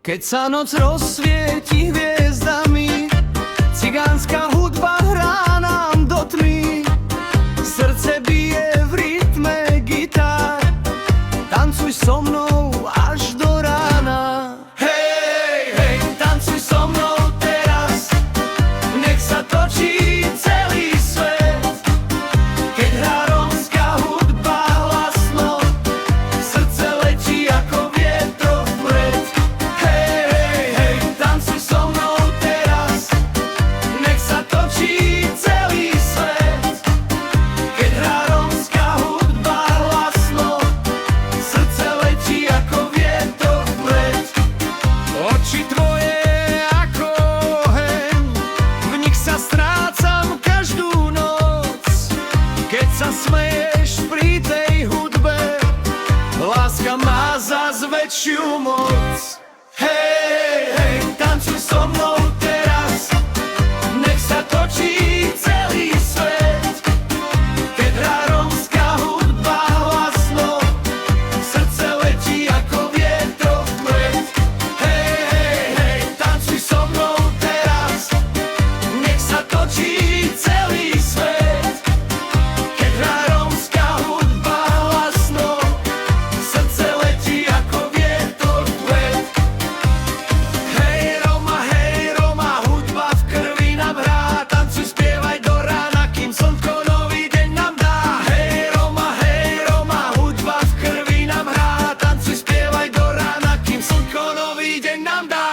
Keď sa noc rozsvieti hviezdami, cigánska hudba hrá nám do tmy. Srdce bije v rytme gitár, tancuj so mnou až do rána. Hej, hej, tancuj so mnou teraz, nech sa točí celý svet. Keď hrá rómska hudba hlasno, srdce letí ako vietor vpred. Hej, hej, hej, tancuj so mnou teraz, nech sa točí celý svet. Keď hrá rómska hudba hlasno, srdce letí ako vietor vpred. Oči tvoje ako oheň, v nich sa strácam každú noc. Keď sa smeješ pri tej hudbe, láska má zas väčšiu moc. Hej, hej, tancuj so mnou teraz, nech sa točí celý svet. Keď hrá rómska hudba hlasno, srdce letí ako vietor vpred. Hej, hej, hej, tancuj so mnou teraz, nech sa točí celý svet. Keď hrá rómska hudba hlasno, srdce letí ako vietor vpred. Hej Roma, hudba v krvi nám hrá, tancuj, spievaj do rána, kým slnko nový deň nám dá. Hej Roma, hudba v krvi nám hrá, tancuj, spievaj do rána, kým slnko nový deň nám dá.